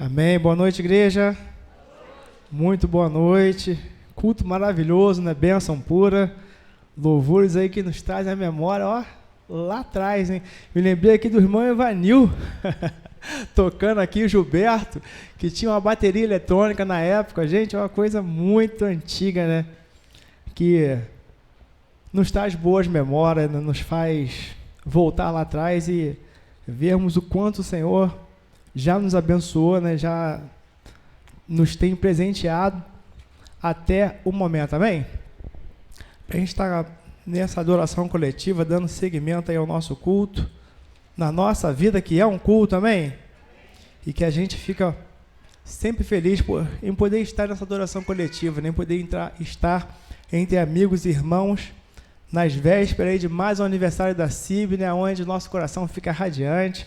Amém. Boa noite, igreja. Muito boa noite. Culto maravilhoso, né? Bênção pura. Louvores aí que nos trazem a memória, ó, lá atrás, hein? Me lembrei aqui do irmão Evanil, tocando aqui o Gilberto, que tinha uma bateria eletrônica na época. Gente, é uma coisa muito antiga, né? Que nos traz boas memórias, né? Nos faz voltar lá atrás e vermos o quanto o Senhor já nos abençoou, né? Já nos tem presenteado até o momento, amém? A gente está nessa adoração coletiva, dando seguimento aí ao nosso culto, na nossa vida, que é um culto, amém? E que a gente fica sempre feliz em poder estar nessa adoração coletiva, nem poder estar entre amigos e irmãos, nas vésperas aí de mais um aniversário da CIB, né? Onde nosso coração fica radiante,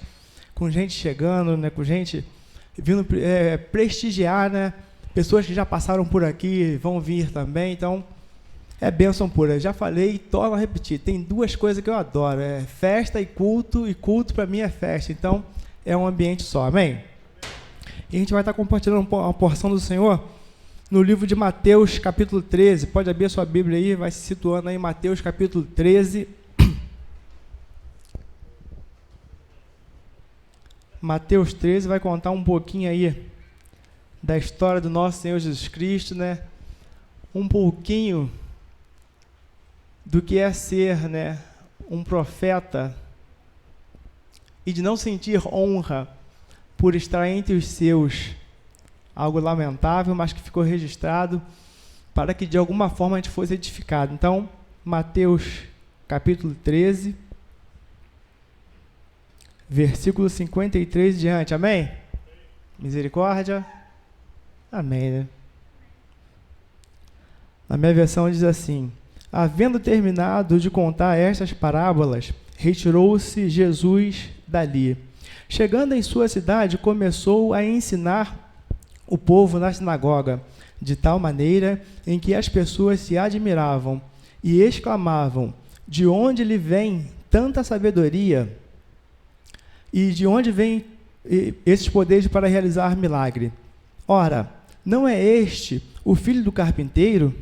com gente chegando, né? Com gente vindo prestigiar, né? Pessoas que já passaram por aqui vão vir também, então é bênção pura. Já falei e torno a repetir, tem duas coisas que eu adoro, é festa e culto para mim é festa, então é um ambiente só, amém? E a gente vai estar compartilhando uma porção do Senhor no livro de Mateus, capítulo 13, pode abrir a sua Bíblia aí, vai se situando aí em Mateus, capítulo 13, Mateus 13 vai contar um pouquinho aí da história do nosso Senhor Jesus Cristo, né? Um pouquinho do que é ser, né, um profeta e de não sentir honra por estar entre os seus. Algo lamentável, mas que ficou registrado para que de alguma forma a gente fosse edificado. Então, Mateus capítulo 13, versículo 53 diante, amém? Misericórdia, amém, né? Na minha versão diz assim: havendo terminado de contar estas parábolas, retirou-se Jesus dali. Chegando em sua cidade, começou a ensinar o povo na sinagoga, de tal maneira em que as pessoas se admiravam e exclamavam: de onde lhe vem tanta sabedoria? E de onde vêm esses poderes para realizar milagre? Ora, não é este o filho do carpinteiro?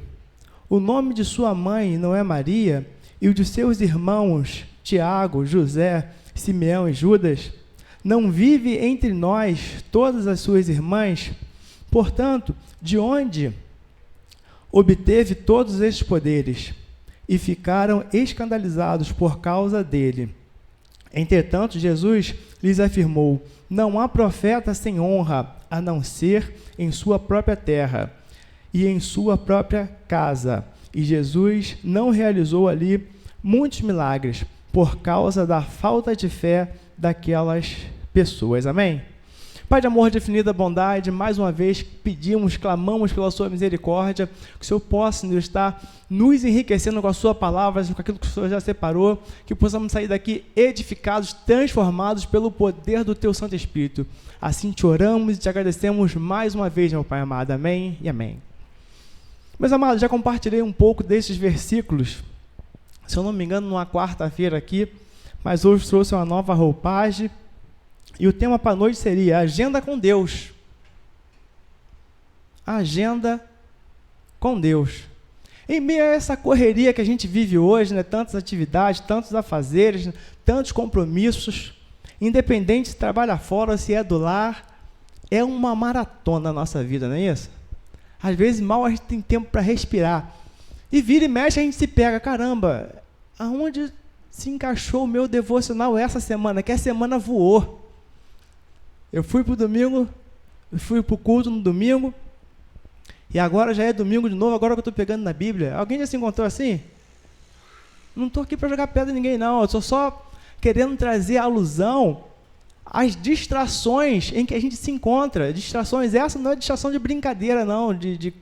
O nome de sua mãe não é Maria? E o de seus irmãos, Tiago, José, Simeão e Judas? Não vive entre nós todas as suas irmãs? Portanto, de onde obteve todos estes poderes? E ficaram escandalizados por causa dele. Entretanto, Jesus lhes afirmou: não há profeta sem honra, a não ser em sua própria terra e em sua própria casa. E Jesus não realizou ali muitos milagres por causa da falta de fé daquelas pessoas. Amém? Pai de amor, de infinita bondade, mais uma vez pedimos, clamamos pela sua misericórdia, que o Senhor possa estar nos enriquecendo com a sua palavra, com aquilo que o Senhor já separou, que possamos sair daqui edificados, transformados pelo poder do teu Santo Espírito. Assim te oramos e te agradecemos mais uma vez, meu Pai amado. Amém e amém. Meus amados, já compartilhei um pouco desses versículos, se eu não me engano, numa quarta-feira aqui, mas hoje trouxe uma nova roupagem. E o tema para a noite seria Agenda com Deus. Agenda com Deus. Em meio a essa correria que a gente vive hoje, né, tantas atividades, tantos afazeres, tantos compromissos, independente se trabalha fora, se é do lar, é uma maratona na nossa vida, não é isso? Às vezes mal a gente tem tempo para respirar. E vira e mexe a gente se pega, caramba, aonde se encaixou o meu devocional essa semana? Que a semana voou. Eu fui para o domingo, fui para o culto no domingo, e agora já é domingo de novo, agora que eu estou pegando na Bíblia. Alguém já se encontrou assim? Não estou aqui para jogar pedra em ninguém, não. Eu estou só querendo trazer alusão às distrações em que a gente se encontra. Distrações, essa não é distração de brincadeira, não, de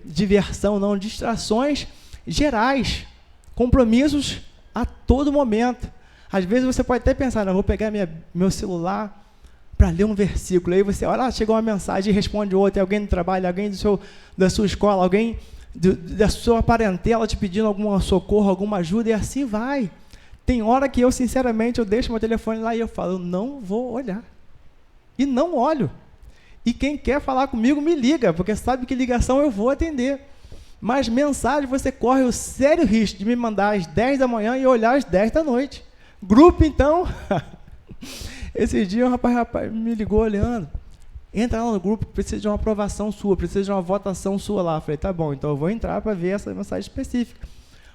diversão, não. Distrações gerais, compromissos a todo momento. Às vezes você pode até pensar, não, vou pegar meu celular para ler um versículo. Aí você olha, chegou uma mensagem e responde outra, alguém do trabalho, alguém da sua escola, alguém da sua parentela te pedindo algum socorro, alguma ajuda, e assim vai. Tem hora que eu, sinceramente, eu deixo meu telefone lá e eu falo, não vou olhar. e não olho. E quem quer falar comigo me liga, porque sabe que ligação eu vou atender. Mas mensagem você corre o sério risco de me mandar às 10 da manhã e olhar às 10 da noite. Grupo, então, esse dia um rapaz me ligou olhando, entra lá no grupo, precisa de uma aprovação sua, precisa de uma votação sua lá. Eu falei, tá bom, então eu vou entrar para ver essa mensagem específica.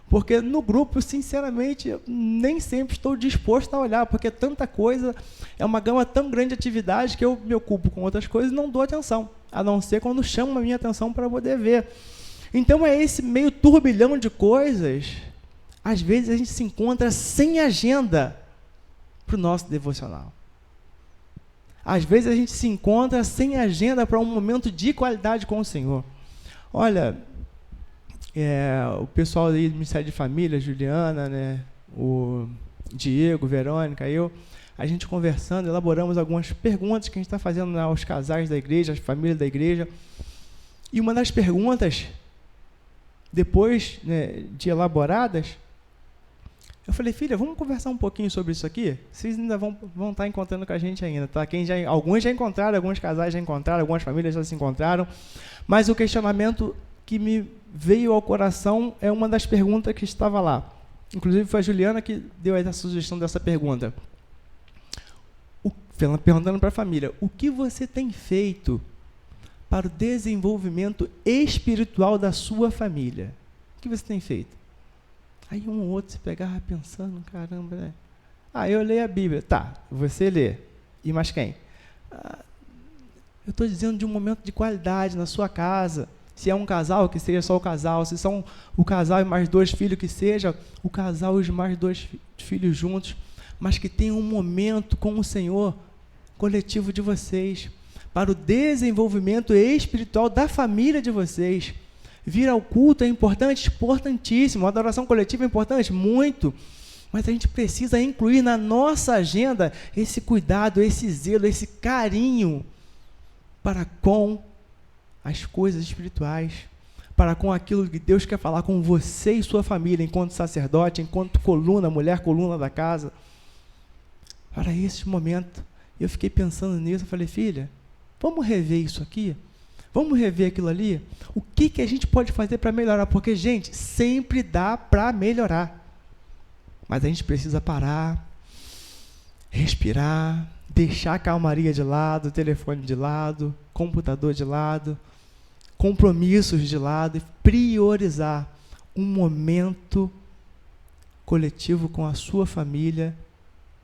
Porque no grupo, sinceramente, eu nem sempre estou disposto a olhar, porque tanta coisa, é uma gama tão grande de atividade que eu me ocupo com outras coisas e não dou atenção, a não ser quando chama a minha atenção para poder ver. Então é esse meio turbilhão de coisas, às vezes a gente se encontra sem agenda para o nosso devocional. Às vezes a gente se encontra sem agenda para um momento de qualidade com o Senhor. Olha, o pessoal aí do Ministério de Família, Juliana, né, o Diego, Verônica, a gente conversando, elaboramos algumas perguntas que a gente está fazendo aos casais da igreja, às famílias da igreja. E uma das perguntas, depois, né, de elaboradas, eu falei, filha, vamos conversar um pouquinho sobre isso aqui? Vocês ainda vão estar encontrando com a gente ainda, tá? Alguns já encontraram, alguns casais já encontraram, algumas famílias já se encontraram, mas o questionamento que me veio ao coração é uma das perguntas que estava lá. Inclusive foi a Juliana que deu a sugestão dessa pergunta. Perguntando para a família, o que você tem feito para o desenvolvimento espiritual da sua família? O que você tem feito? Aí um ou outro se pegava pensando, caramba, né? Eu leio a Bíblia. Tá, você lê. E mais quem? Eu estou dizendo de um momento de qualidade na sua casa. Se é um casal, que seja só o casal. Se são o casal e mais 2 filhos, que seja o casal e os mais 2 filhos juntos. Mas que tenha um momento com o Senhor coletivo de vocês, para o desenvolvimento espiritual da família de vocês. Vir ao culto é importante? Importantíssimo. A adoração coletiva é importante? Muito. Mas a gente precisa incluir na nossa agenda esse cuidado, esse zelo, esse carinho para com as coisas espirituais, para com aquilo que Deus quer falar com você e sua família, enquanto sacerdote, enquanto coluna, mulher coluna da casa. Para esse momento, eu fiquei pensando nisso, eu falei, filha, vamos rever isso aqui? Vamos rever aquilo ali? O que a gente pode fazer para melhorar? Porque, gente, sempre dá para melhorar. Mas a gente precisa parar, respirar, deixar a calmaria de lado, o telefone de lado, computador de lado, compromissos de lado e priorizar um momento coletivo com a sua família,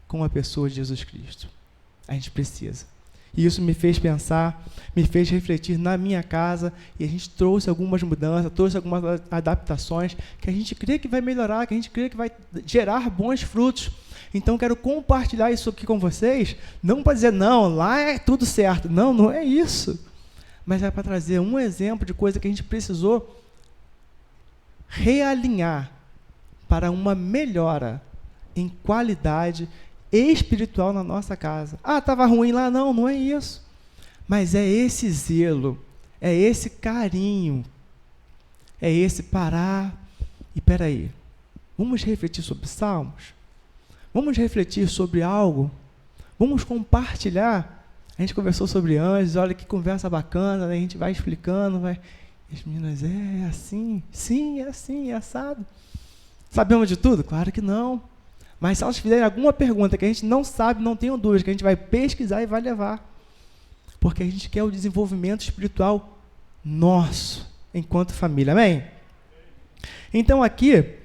com a pessoa de Jesus Cristo. A gente precisa. E isso me fez pensar, me fez refletir na minha casa, e a gente trouxe algumas mudanças, trouxe algumas adaptações, que a gente crê que vai melhorar, que a gente crê que vai gerar bons frutos. Então, quero compartilhar isso aqui com vocês, não para dizer, não, lá é tudo certo. Não, não é isso. Mas é para trazer um exemplo de coisa que a gente precisou realinhar para uma melhora em qualidade espiritual na nossa casa. Estava ruim lá? Não, não é isso. Mas é esse zelo, é esse carinho, é esse parar e, espera aí, vamos refletir sobre Salmos? Vamos refletir sobre algo? Vamos compartilhar? A gente conversou sobre anjos, olha que conversa bacana, né? A gente vai explicando, vai... E as meninas, é assim? Sim, é assim, é assado. Sabemos de tudo? Claro que não. Mas se elas fizerem alguma pergunta que a gente não sabe, não tenho dúvida, que a gente vai pesquisar e vai levar. Porque a gente quer o desenvolvimento espiritual nosso, enquanto família. Amém? Então aqui,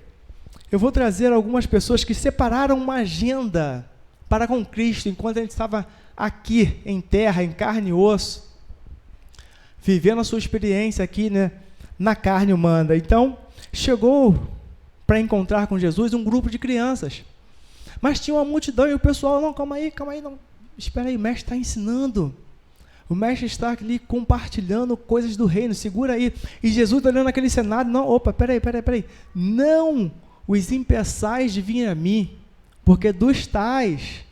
eu vou trazer algumas pessoas que separaram uma agenda para com Cristo, enquanto a gente estava aqui, em terra, em carne e osso, vivendo a sua experiência aqui, né, na carne humana. Então, chegou para encontrar com Jesus um grupo de crianças. Mas tinha uma multidão e o pessoal, não, calma aí, não. Espera aí, o mestre está ensinando. O mestre está ali compartilhando coisas do reino, segura aí. E Jesus olhando aquele cenário, não, opa, peraí. Não os impeçais de vir a mim, porque dos tais,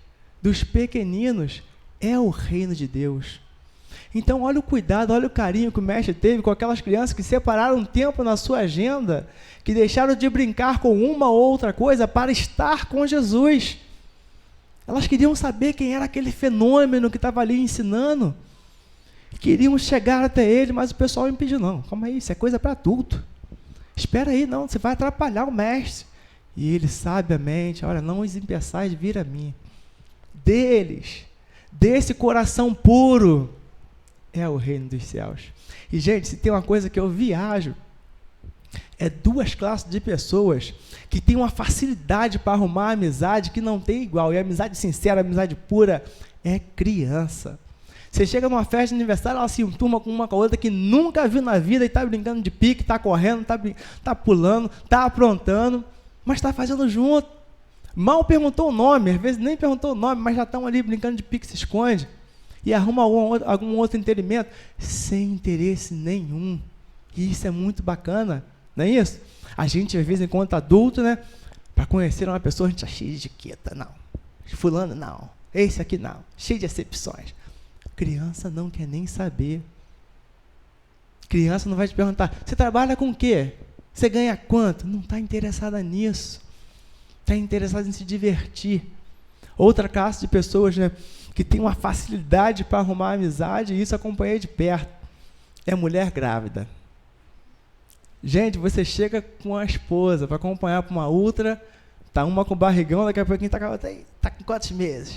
dos pequeninos, é o reino de Deus. Então, olha o cuidado, olha o carinho que o mestre teve com aquelas crianças que separaram um tempo na sua agenda, que deixaram de brincar com uma ou outra coisa para estar com Jesus. Elas queriam saber quem era aquele fenômeno que estava ali ensinando. Queriam chegar até ele, mas o pessoal impediu. Não, calma aí, isso é coisa para adulto. Espera aí, não, você vai atrapalhar o mestre. E ele sabiamente, olha, não os impeçais de vir a mim. Deles, desse coração puro, é o reino dos céus. E, gente, se tem uma coisa que eu viajo, é duas classes de pessoas que têm uma facilidade para arrumar amizade que não tem igual. E a amizade sincera, a amizade pura, é criança. Você chega numa festa de aniversário, ela se enturma com uma com a outra que nunca viu na vida e está brincando de pique, está correndo, está pulando, está aprontando, mas está fazendo junto. Mal perguntou o nome, às vezes nem perguntou o nome, mas já estão ali brincando de pique, se esconde. E arruma algum outro entendimento, sem interesse nenhum. E isso é muito bacana, não é isso? A gente, às vezes, enquanto adulto, né, para conhecer uma pessoa, a gente está cheio de etiqueta, não. Fulano, não. Esse aqui, não. Cheio de exceções. Criança não quer nem saber. Criança não vai te perguntar, você trabalha com o quê? Você ganha quanto? Não está interessada nisso. Está interessada em se divertir. Outra classe de pessoas, né, que tem uma facilidade para arrumar amizade, e isso acompanhei de perto, é mulher grávida. Gente, você chega com a esposa para acompanhar para uma outra, tá uma com barrigão, daqui a pouquinho tá com quantos meses?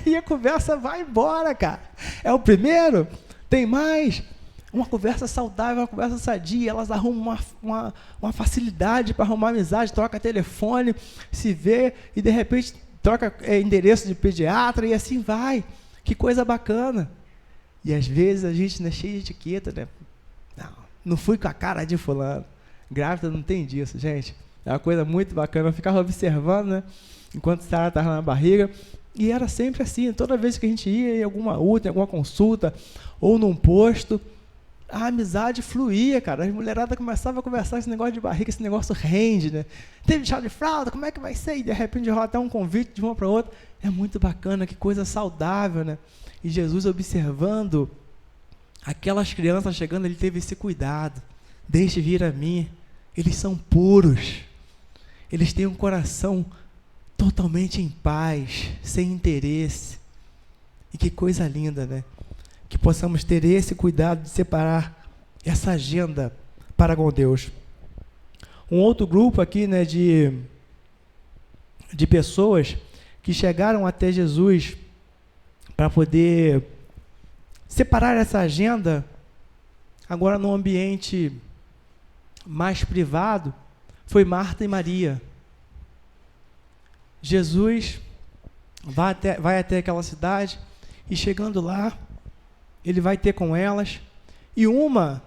E a conversa vai embora, cara. É o primeiro? Tem mais? Uma conversa saudável, uma conversa sadia, elas arrumam uma facilidade para arrumar amizade, troca telefone, se vê e de repente troca endereço de pediatra e assim vai. Que coisa bacana. E às vezes a gente, né, cheio de etiqueta, né? Não fui com a cara de fulano. Grávida não tem disso, gente. É uma coisa muito bacana. Eu ficava observando, né, enquanto Sara estava na barriga. E era sempre assim. Toda vez que a gente ia em alguma UTI, em alguma consulta, ou num posto, a amizade fluía, cara. As mulheradas começavam a conversar esse negócio de barriga, esse negócio rende, né? Teve chá de fralda, como é que vai ser? E de repente rola até um convite de uma para outra. É muito bacana, que coisa saudável, né? E Jesus observando aquelas crianças chegando, ele teve esse cuidado. Deixe vir a mim. Eles são puros. Eles têm um coração totalmente em paz, sem interesse. E que coisa linda, né? Que possamos ter esse cuidado de separar essa agenda para com Deus. Um outro grupo aqui, né, de pessoas que chegaram até Jesus para poder separar essa agenda, agora num ambiente mais privado, foi Marta e Maria. Jesus vai até aquela cidade e chegando lá, ele vai ter com elas, e uma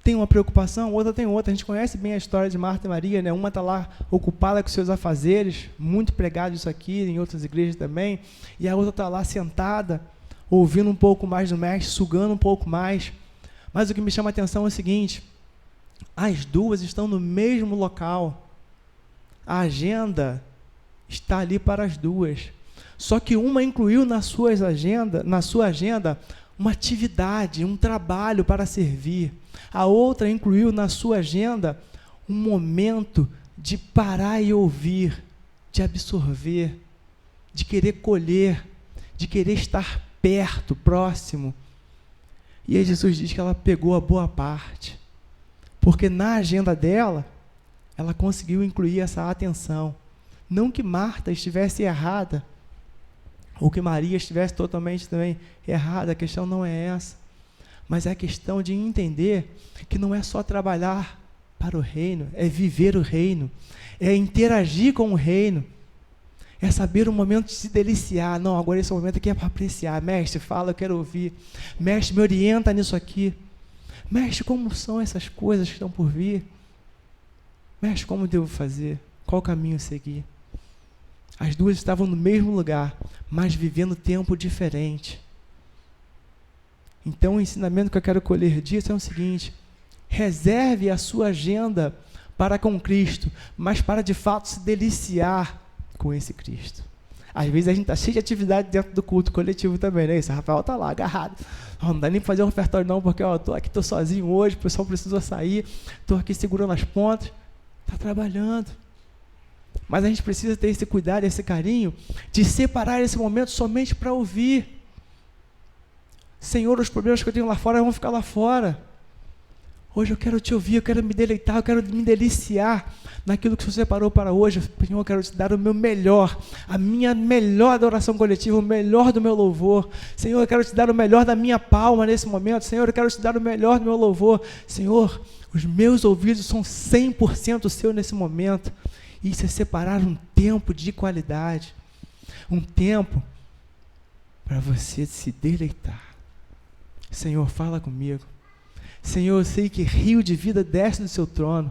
tem uma preocupação, outra tem outra. A gente conhece bem a história de Marta e Maria, né? Uma está lá ocupada com seus afazeres, muito pregado isso aqui, em outras igrejas também, e a outra está lá sentada, ouvindo um pouco mais do mestre, sugando um pouco mais. Mas o que me chama a atenção é o seguinte, as duas estão no mesmo local, a agenda está ali para as duas, só que uma incluiu na sua agenda uma atividade, um trabalho para servir, a outra incluiu na sua agenda um momento de parar e ouvir, de absorver, de querer colher, de querer estar perto, próximo. E aí Jesus diz que ela pegou a boa parte, porque na agenda dela, ela conseguiu incluir essa atenção. Não que Marta estivesse errada, ou que Maria estivesse totalmente também errada, a questão não é essa, mas é a questão de entender que não é só trabalhar para o reino, é viver o reino, é interagir com o reino, é saber o momento de se deliciar. Não, agora esse momento aqui é para apreciar. Mestre, fala, eu quero ouvir. Mestre, me orienta nisso aqui. Mestre, como são essas coisas que estão por vir? Mestre, como devo fazer? Qual caminho seguir? As duas estavam no mesmo lugar, mas vivendo tempo diferente. Então, o ensinamento que eu quero colher disso é o seguinte: reserve a sua agenda para com Cristo, mas para de fato se deliciar com esse Cristo. Às vezes a gente está cheio de atividade dentro do culto coletivo também, né? Esse Rafael está lá, agarrado. Não dá nem para fazer um ofertório não, porque estou aqui, estou sozinho hoje, o pessoal precisou sair, estou aqui segurando as pontas. Está trabalhando. Mas a gente precisa ter esse cuidado, esse carinho, de separar esse momento somente para ouvir. Senhor, os problemas que eu tenho lá fora vão ficar lá fora. Hoje eu quero te ouvir, eu quero me deleitar, eu quero me deliciar naquilo que você separou para hoje. Senhor, eu quero te dar o meu melhor, a minha melhor adoração coletiva, o melhor do meu louvor. Senhor, eu quero te dar o melhor da minha palma nesse momento. Senhor, eu quero te dar o melhor do meu louvor. Senhor, os meus ouvidos são 100% seu nesse momento. Isso é separar um tempo de qualidade, um tempo para você se deleitar. Senhor, fala comigo. Senhor, eu sei que rio de vida desce do seu trono.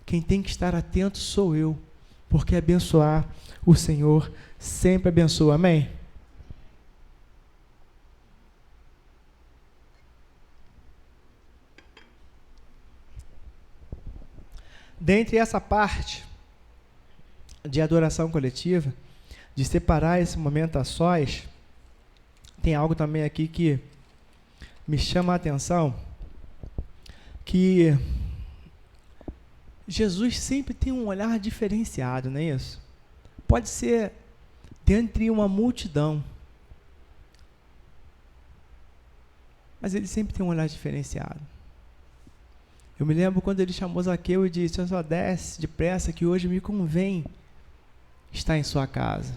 Quem tem que estar atento sou eu, porque abençoar o Senhor sempre abençoa. Amém? Dentre essa parte de adoração coletiva, de separar esse momento a sós, tem algo também aqui que me chama a atenção, que Jesus sempre tem um olhar diferenciado, não é isso? Pode ser dentre uma multidão, mas ele sempre tem um olhar diferenciado. Eu me lembro quando ele chamou Zaqueu e disse: só desce depressa que hoje me convém estar em sua casa.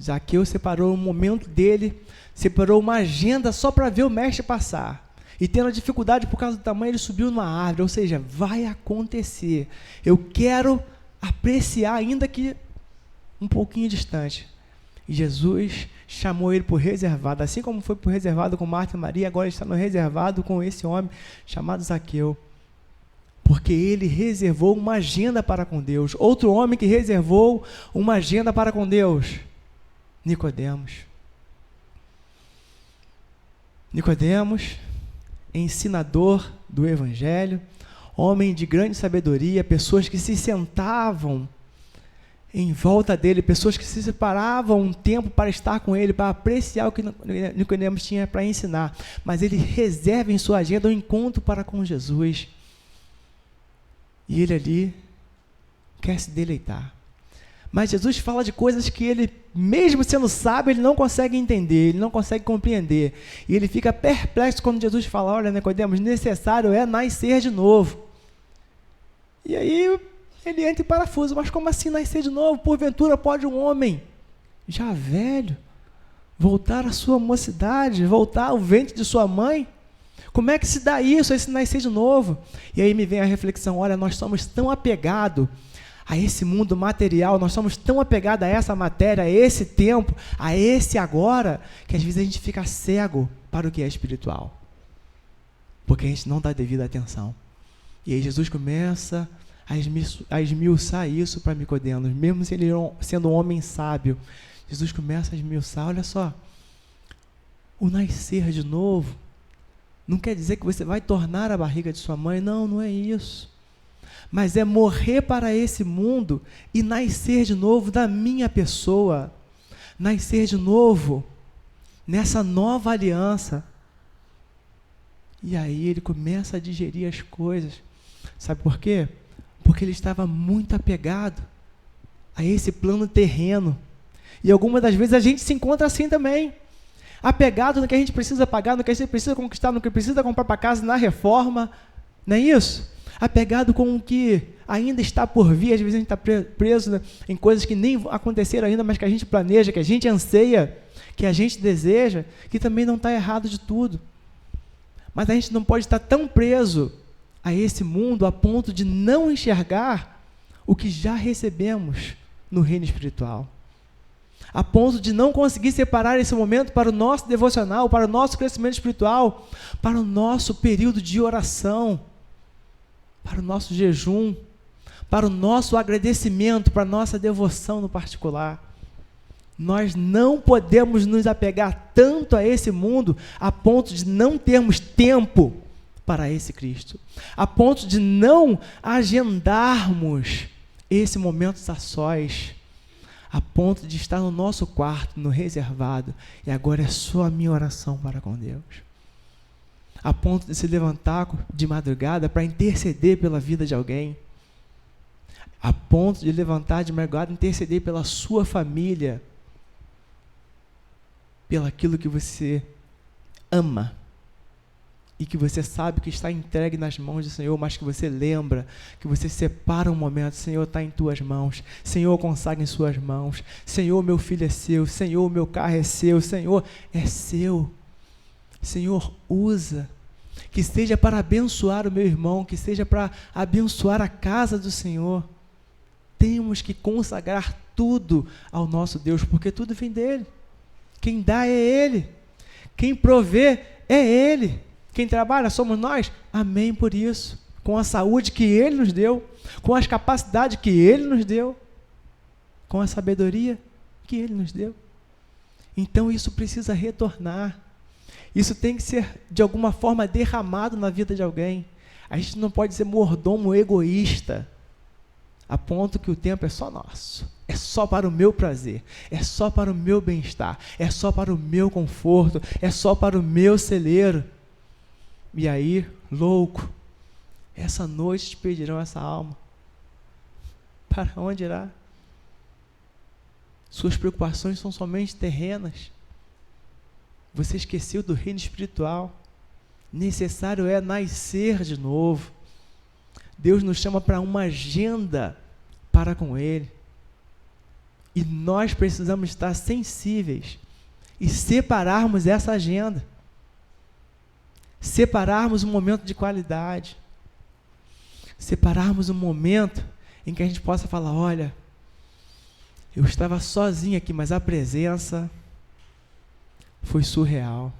Zaqueu separou um momento dele, separou uma agenda só para ver o mestre passar. E tendo dificuldade por causa do tamanho, ele subiu numa árvore. Ou seja, vai acontecer. Eu quero apreciar, ainda que um pouquinho distante. E Jesus chamou ele por reservado. Assim como foi por reservado com Marta e Maria, agora está no reservado com esse homem chamado Zaqueu. Porque ele reservou uma agenda para com Deus. Outro homem que reservou uma agenda para com Deus, Nicodemos. Nicodemos, ensinador do Evangelho, homem de grande sabedoria, pessoas que se sentavam em volta dele, pessoas que se separavam um tempo para estar com ele, para apreciar o que Nicodemos tinha para ensinar. Mas ele reserva em sua agenda um encontro para com Jesus. E ele ali quer se deleitar. Mas Jesus fala de coisas que ele, mesmo sendo sábio, ele não consegue entender, ele não consegue compreender. E ele fica perplexo quando Jesus fala: olha, Nicodemos, necessário é nascer de novo. E aí ele entra em parafuso: mas como assim nascer de novo? Porventura pode um homem já velho voltar à sua mocidade, voltar ao ventre de sua mãe? Como é que se dá isso, esse nascer de novo? E aí me vem a reflexão: olha, nós somos tão apegados a esse mundo material, nós somos tão apegados a essa matéria, a esse tempo, a esse agora, que às vezes a gente fica cego para o que é espiritual, porque a gente não dá devida atenção. E aí Jesus começa a esmiuçar isso para Nicodemos, mesmo se ele sendo um homem sábio. Jesus começa a esmiuçar: olha só, o nascer de novo não quer dizer que você vai tornar a barriga de sua mãe, não é isso. Mas é morrer para esse mundo e nascer de novo da minha pessoa, nascer de novo nessa nova aliança. E aí ele começa a digerir as coisas. Sabe por quê? Porque ele estava muito apegado a esse plano terreno. E algumas das vezes a gente se encontra assim também, apegado no que a gente precisa pagar, no que a gente precisa conquistar, no que precisa comprar para casa, na reforma, não é isso? Apegado com o que ainda está por vir. Às vezes a gente está preso, né, em coisas que nem aconteceram ainda, mas que a gente planeja, que a gente anseia, que a gente deseja, que também não está errado de tudo. Mas a gente não pode estar tão preso a esse mundo a ponto de não enxergar o que já recebemos no reino espiritual, a ponto de não conseguir separar esse momento para o nosso devocional, para o nosso crescimento espiritual, para o nosso período de oração, para o nosso jejum, para o nosso agradecimento, para a nossa devoção no particular. Nós não podemos nos apegar tanto a esse mundo a ponto de não termos tempo para esse Cristo, a ponto de não agendarmos esse momento a sós, a ponto de estar no nosso quarto, no reservado, e agora é só a minha oração para com Deus, a ponto de se levantar de madrugada para interceder pela vida de alguém, a ponto de levantar de madrugada e interceder pela sua família, pelo aquilo que você ama e que você sabe que está entregue nas mãos do Senhor, mas que você lembra, que você separa um momento: Senhor, está em tuas mãos, Senhor, consagra em suas mãos, Senhor, meu filho é seu, Senhor, meu carro é seu, Senhor, é seu, Senhor, usa, que seja para abençoar o meu irmão, que seja para abençoar a casa do Senhor. Temos que consagrar tudo ao nosso Deus, porque tudo vem dele. Quem dá é Ele, quem provê é Ele, quem trabalha somos nós, amém por isso, com a saúde que Ele nos deu, com as capacidades que Ele nos deu, com a sabedoria que Ele nos deu. Então isso precisa retornar, isso tem que ser de alguma forma derramado na vida de alguém. A gente não pode ser mordomo egoísta, a ponto que o tempo é só nosso, é só para o meu prazer, é só para o meu bem-estar, é só para o meu conforto, é só para o meu celeiro. E aí, louco, essa noite te pedirão essa alma. Para onde irá? Suas preocupações são somente terrenas. Você esqueceu do reino espiritual. Necessário é nascer de novo. Deus nos chama para uma agenda para com Ele. E nós precisamos estar sensíveis e separarmos essa agenda. Separarmos um momento de qualidade. Separarmos um momento em que a gente possa falar: olha, eu estava sozinho aqui, mas a presença foi surreal.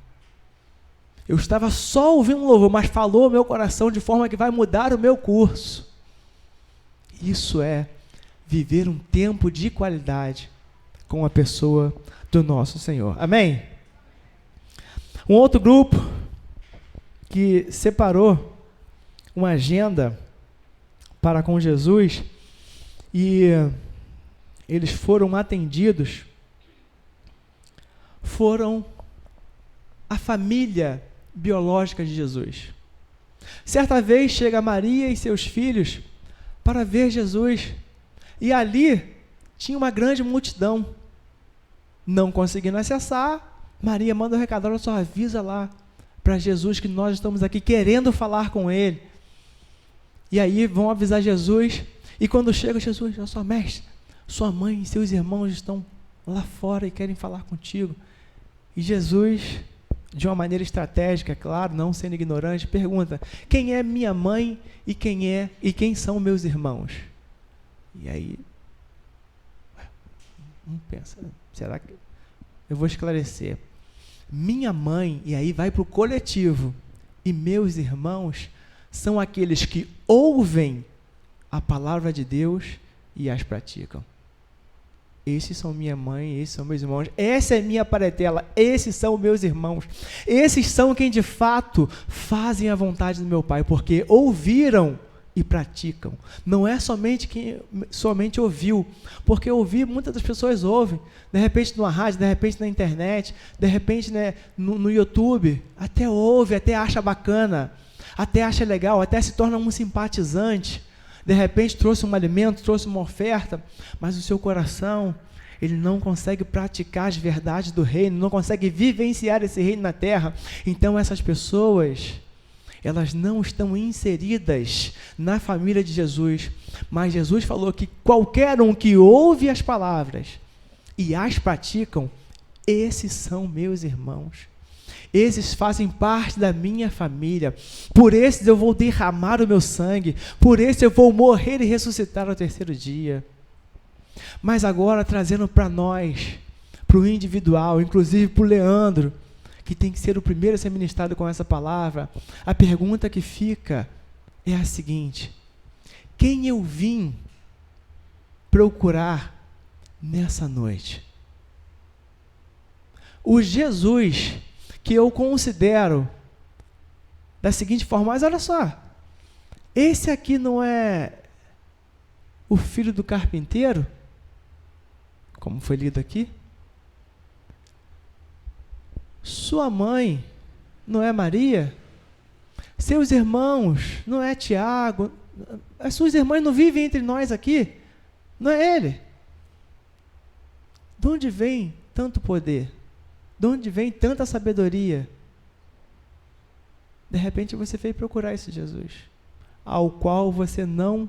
Eu estava só ouvindo um louvor, mas falou ao meu coração de forma que vai mudar o meu curso. Isso é viver um tempo de qualidade com a pessoa do nosso Senhor. Amém? Um outro grupo que separou uma agenda para com Jesus e eles foram atendidos, foram a família biológica de Jesus. Certa vez chega Maria e seus filhos para ver Jesus, e ali tinha uma grande multidão. Não conseguindo acessar, Maria manda um recado: olha só, avisa lá para Jesus que nós estamos aqui querendo falar com ele. E aí vão avisar Jesus, e quando chega Jesus: olha só, mestre, sua mãe e seus irmãos estão lá fora e querem falar contigo. E Jesus, de uma maneira estratégica, claro, não sendo ignorante, pergunta: quem é minha mãe e quem são meus irmãos? E aí, pensa, será que eu vou esclarecer? Minha mãe, e aí vai para o coletivo, e meus irmãos são aqueles que ouvem a palavra de Deus e as praticam. Esses são minha mãe, esses são meus irmãos, essa é minha parentela, esses são meus irmãos, esses são quem de fato fazem a vontade do meu Pai, porque ouviram e praticam. Não é somente quem somente ouviu, porque ouvir, muitas das pessoas ouvem, de repente numa rádio, de repente na internet, de repente, né, no YouTube, até ouve, até acha bacana, até acha legal, até se torna um simpatizante. De repente trouxe um alimento, trouxe uma oferta, mas o seu coração, ele não consegue praticar as verdades do reino, não consegue vivenciar esse reino na terra. Então essas pessoas, elas não estão inseridas na família de Jesus, mas Jesus falou que qualquer um que ouve as palavras e as praticam, esses são meus irmãos. Esses fazem parte da minha família. Por esses eu vou derramar o meu sangue. Por esses eu vou morrer e ressuscitar ao terceiro dia. Mas agora, trazendo para nós, para o individual, inclusive para o Leandro, que tem que ser o primeiro a ser ministrado com essa palavra, a pergunta que fica é a seguinte: quem eu vim procurar nessa noite? O Jesus que eu considero da seguinte forma: mas olha só, esse aqui não é o filho do carpinteiro, como foi lido aqui? Sua mãe não é Maria? Seus irmãos não é Tiago? As suas irmãs não vivem entre nós aqui? Não é ele? De onde vem tanto poder? De onde vem tanta sabedoria? De repente você veio procurar esse Jesus, ao qual você não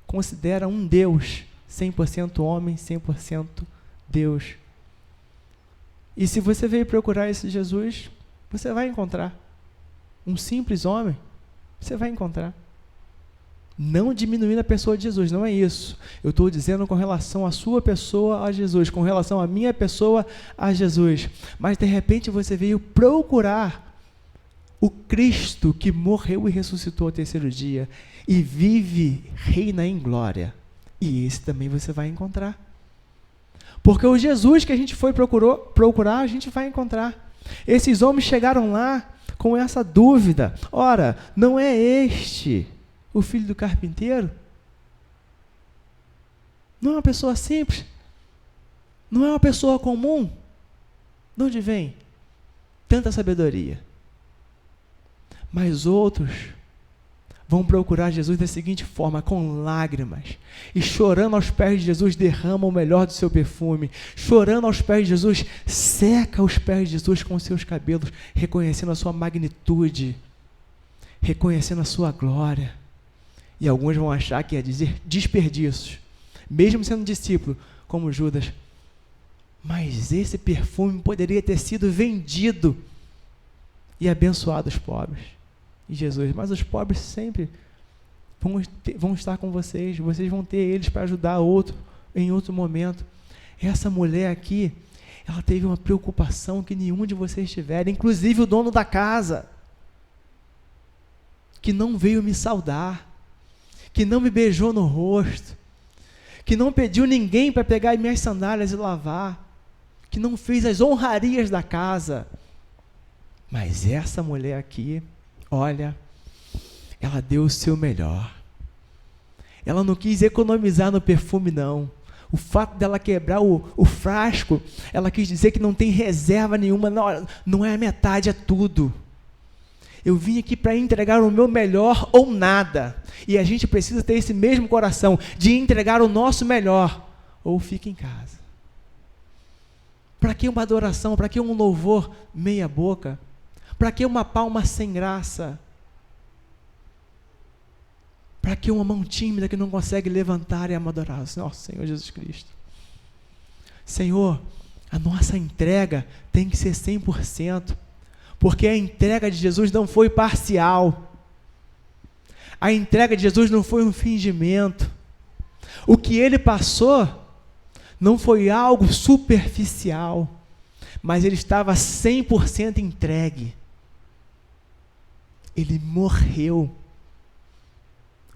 considera um Deus, 100% homem, 100% Deus. E se você veio procurar esse Jesus, você vai encontrar. Um simples homem, você vai encontrar. Não diminuindo a pessoa de Jesus, não é isso. Eu estou dizendo com relação à sua pessoa a Jesus, com relação à minha pessoa a Jesus. Mas de repente você veio procurar o Cristo que morreu e ressuscitou ao terceiro dia e vive, reina em glória. E esse também você vai encontrar. Porque o Jesus que a gente foi procurar, a gente vai encontrar. Esses homens chegaram lá com essa dúvida. Ora, não é este o filho do carpinteiro? Não é uma pessoa simples? Não é uma pessoa comum? De onde vem tanta sabedoria? Mas outros vão procurar Jesus da seguinte forma, com lágrimas, e chorando aos pés de Jesus, derrama o melhor do seu perfume, chorando aos pés de Jesus, seca os pés de Jesus com os seus cabelos, reconhecendo a sua magnitude, reconhecendo a sua glória. E alguns vão achar que é dizer desperdícios, mesmo sendo discípulo, como Judas. Mas esse perfume poderia ter sido vendido e abençoado os pobres. E Jesus, mas os pobres sempre vão estar com vocês vão ter eles para ajudar outro em outro momento. Essa mulher aqui, ela teve uma preocupação que nenhum de vocês tiveram, inclusive o dono da casa, que não veio me saudar, que não me beijou no rosto, que não pediu ninguém para pegar minhas sandálias e lavar, que não fez as honrarias da casa. Mas essa mulher aqui, olha, ela deu o seu melhor. Ela não quis economizar no perfume, não. O fato dela quebrar o frasco, ela quis dizer que não tem reserva nenhuma, não é a metade, é tudo. Eu vim aqui para entregar o meu melhor ou nada. E a gente precisa ter esse mesmo coração de entregar o nosso melhor ou fica em casa. Para que uma adoração? Para que um louvor meia boca? Para que uma palma sem graça? Para que uma mão tímida que não consegue levantar e adorar o nosso Senhor Jesus Cristo? Senhor, a nossa entrega tem que ser 100%. Porque a entrega de Jesus não foi parcial. A entrega de Jesus não foi um fingimento. O que ele passou não foi algo superficial, mas ele estava 100% entregue. Ele morreu.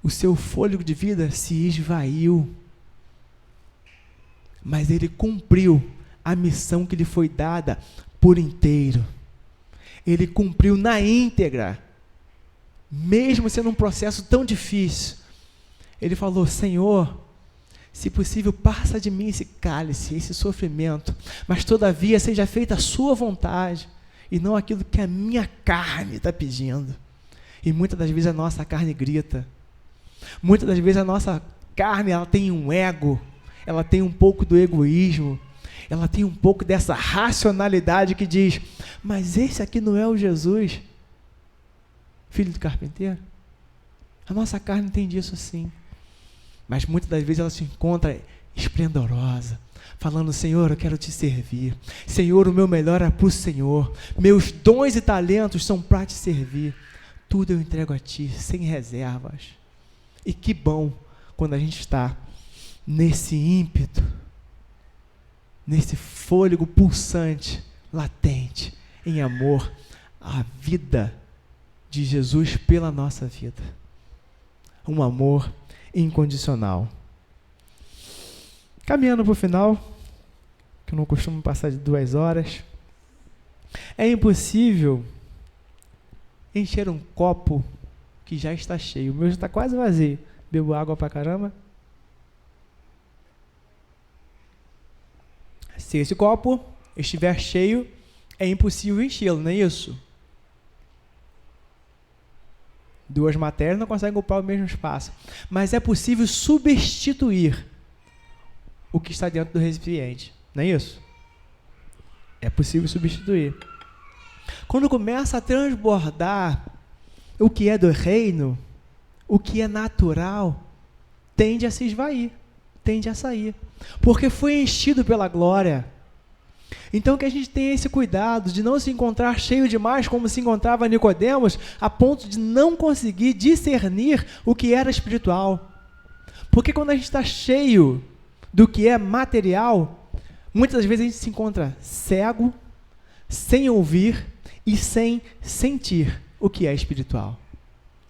O seu fôlego de vida se esvaiu. Mas ele cumpriu a missão que lhe foi dada por inteiro. Ele cumpriu na íntegra, mesmo sendo um processo tão difícil. Ele falou: Senhor, se possível, passa de mim esse cálice, esse sofrimento, mas todavia seja feita a sua vontade, e não aquilo que a minha carne está pedindo. E muitas das vezes a nossa carne grita, muitas das vezes a nossa carne, ela tem um ego, ela tem um pouco do egoísmo, ela tem um pouco dessa racionalidade que diz: mas esse aqui não é o Jesus, filho do carpinteiro? A nossa carne tem disso sim. Mas muitas das vezes ela se encontra esplendorosa, falando: Senhor, eu quero te servir. Senhor, o meu melhor é para o Senhor. Meus dons e talentos são para te servir. Tudo eu entrego a ti, sem reservas. E que bom quando a gente está nesse ímpeto, nesse fôlego pulsante, latente, em amor, à vida de Jesus pela nossa vida. Um amor incondicional. Caminhando para o final, que eu não costumo passar de 2 horas, é impossível encher um copo que já está cheio. O meu já está quase vazio. Bebo água pra caramba. Se esse copo estiver cheio, é impossível enchê-lo, não é isso? Duas matérias não conseguem ocupar o mesmo espaço. Mas é possível substituir o que está dentro do recipiente. Não é isso? É possível substituir. Quando começa a transbordar o que é do reino, o que é natural, tende a se esvair, tende a sair. Porque foi enchido pela glória. Então que a gente tenha esse cuidado de não se encontrar cheio demais, como se encontrava Nicodemos, a ponto de não conseguir discernir o que era espiritual. Porque quando a gente está cheio do que é material, muitas vezes a gente se encontra cego, sem ouvir e sem sentir o que é espiritual.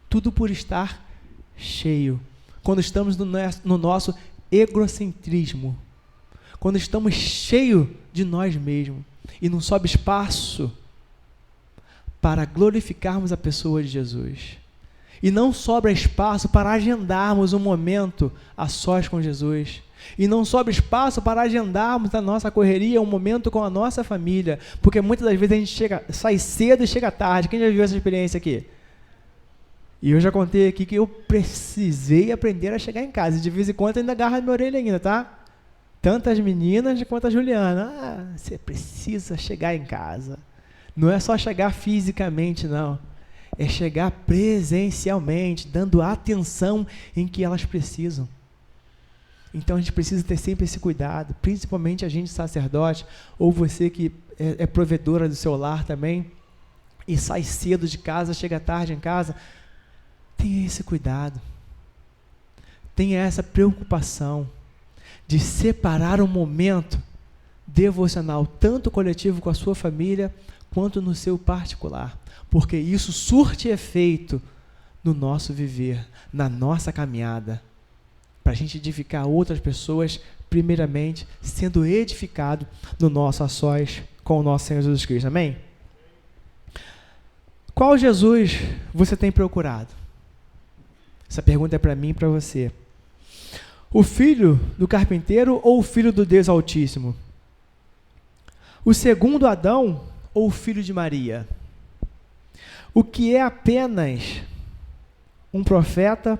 Tudo por estar cheio. Quando estamos no nosso egocentrismo, quando estamos cheios de nós mesmos e não sobra espaço para glorificarmos a pessoa de Jesus. E não sobra espaço para agendarmos um momento a sós com Jesus. E não sobra espaço para agendarmos a nossa correria, um momento com a nossa família. Porque muitas das vezes a gente sai cedo e chega tarde. Quem já viu essa experiência aqui? E eu já contei aqui que eu precisei aprender a chegar em casa. E de vez em quando ainda agarra minha orelha ainda, tá? Tanto as meninas quanto a Juliana. Você precisa chegar em casa. Não é só chegar fisicamente, não. É chegar presencialmente, dando a atenção em que elas precisam. Então a gente precisa ter sempre esse cuidado, principalmente a gente sacerdote, ou você que é provedora do seu lar também, e sai cedo de casa, chega tarde em casa. Tenha esse cuidado. Tenha essa preocupação de separar um momento devocional, tanto coletivo com a sua família, quanto no seu particular, porque isso surte efeito no nosso viver, na nossa caminhada, para a gente edificar outras pessoas, primeiramente, sendo edificado no nosso a sós com o nosso Senhor Jesus Cristo. Amém? Qual Jesus você tem procurado? Essa pergunta é para mim e para você. O filho do carpinteiro ou o filho do Deus Altíssimo? O segundo Adão ou o filho de Maria? O que é apenas um profeta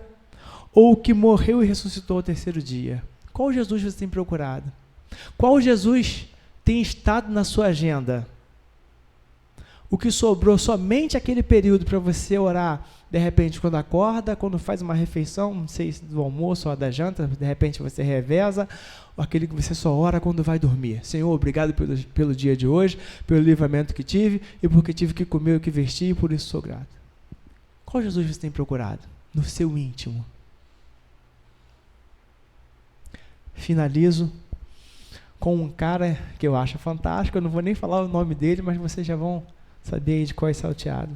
ou o que morreu e ressuscitou ao terceiro dia? Qual Jesus você tem procurado? Qual Jesus tem estado na sua agenda? O que sobrou somente aquele período para você orar, de repente quando acorda, quando faz uma refeição, não sei se do almoço ou da janta, de repente você reveza, ou aquele que você só ora quando vai dormir. Senhor, obrigado pelo dia de hoje, pelo livramento que tive, e porque tive que comer o que vesti, e por isso sou grato. Qual Jesus você tem procurado? No seu íntimo. Finalizo com um cara que eu acho fantástico, eu não vou nem falar o nome dele, mas vocês já vão saber aí de qual é salteado.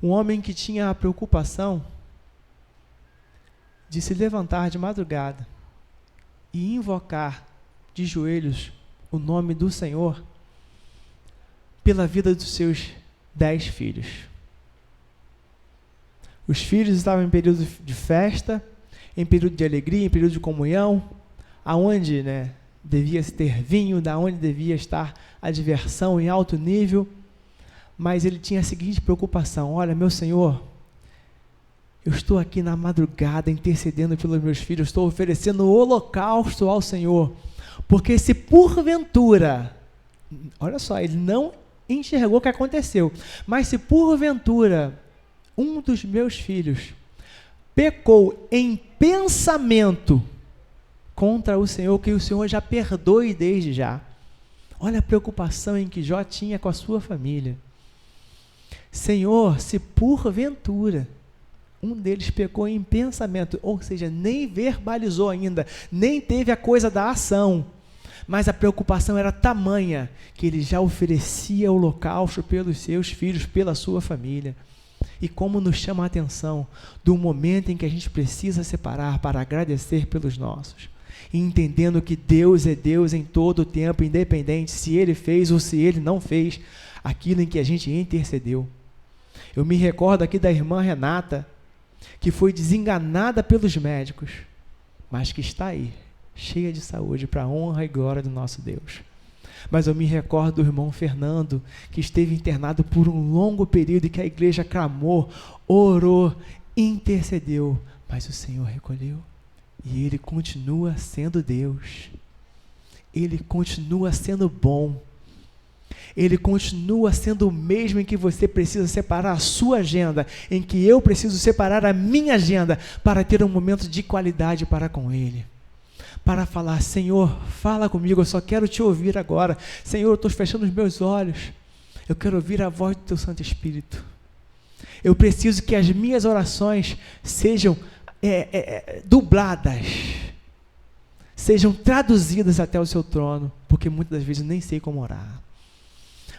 Um homem que tinha a preocupação de se levantar de madrugada e invocar de joelhos o nome do Senhor pela vida dos seus 10 filhos. Os filhos estavam em período de festa, em período de alegria, em período de comunhão, aonde, devia se ter vinho, da onde devia estar a diversão em alto nível, mas ele tinha a seguinte preocupação: olha, meu Senhor, eu estou aqui na madrugada intercedendo pelos meus filhos, estou oferecendo o holocausto ao Senhor, porque se porventura, olha só, ele não enxergou o que aconteceu, mas se porventura um dos meus filhos pecou em pensamento contra o Senhor, que o Senhor já perdoe desde já. Olha a preocupação em que Jó tinha com a sua família. Senhor, se porventura um deles pecou em pensamento, ou seja, nem verbalizou ainda, nem teve a coisa da ação, mas a preocupação era tamanha que ele já oferecia holocausto pelos seus filhos, pela sua família. E como nos chama a atenção do momento em que a gente precisa separar para agradecer pelos nossos, e entendendo que Deus é Deus em todo o tempo, independente se Ele fez ou se Ele não fez aquilo em que a gente intercedeu. Eu me recordo aqui da irmã Renata, que foi desenganada pelos médicos, mas que está aí, cheia de saúde, para a honra e glória do nosso Deus. Mas eu me recordo do irmão Fernando, que esteve internado por um longo período e que a igreja clamou, orou, intercedeu, mas o Senhor recolheu. E Ele continua sendo Deus. Ele continua sendo bom. Ele continua sendo o mesmo em que você precisa separar a sua agenda, em que eu preciso separar a minha agenda para ter um momento de qualidade para com Ele. Para falar, Senhor, fala comigo, eu só quero te ouvir agora. Senhor, eu estou fechando os meus olhos. Eu quero ouvir a voz do Teu Santo Espírito. Eu preciso que as minhas orações sejam dubladas, sejam traduzidas até o Seu trono, porque muitas das vezes eu nem sei como orar.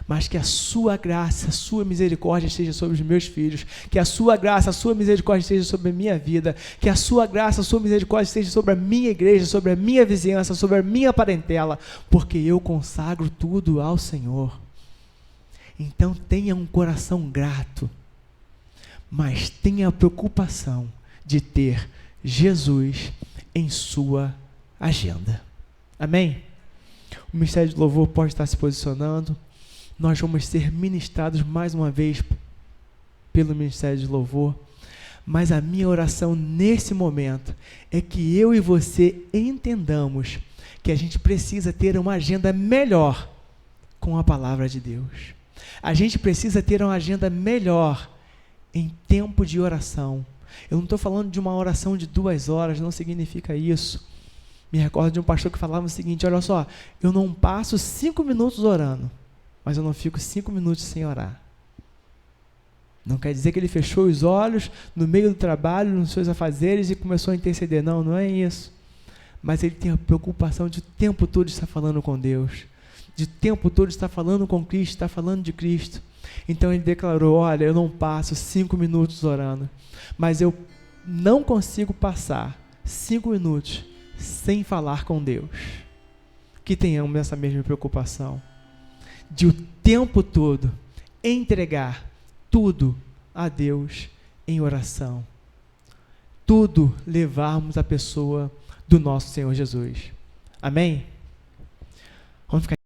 Mas que a sua graça, a sua misericórdia esteja sobre os meus filhos, que a sua graça, a sua misericórdia esteja sobre a minha vida, que a sua graça, a sua misericórdia esteja sobre a minha igreja, sobre a minha vizinhança, sobre a minha parentela, porque eu consagro tudo ao Senhor. Então tenha um coração grato, mas tenha a preocupação de ter Jesus em sua agenda. Amém? O Ministério de Louvor pode estar se posicionando. Nós vamos ser ministrados mais uma vez pelo Ministério de Louvor, mas a minha oração nesse momento é que eu e você entendamos que a gente precisa ter uma agenda melhor com a palavra de Deus. A gente precisa ter uma agenda melhor em tempo de oração. Eu não estou falando de uma oração de 2 horas, não significa isso. Me recordo de um pastor que falava o seguinte: olha só, eu não passo 5 minutos orando, mas eu não fico 5 minutos sem orar. Não quer dizer que ele fechou os olhos no meio do trabalho, nos seus afazeres e começou a interceder. Não, não é isso. Mas ele tem a preocupação de o tempo todo estar falando com Deus, de o tempo todo estar falando com Cristo, estar falando de Cristo. Então ele declarou: olha, eu não passo 5 minutos orando, mas eu não consigo passar 5 minutos sem falar com Deus. Que tenhamos essa mesma preocupação, de o tempo todo entregar tudo a Deus em oração, tudo levarmos à pessoa do nosso Senhor Jesus. Amém? Vamos ficar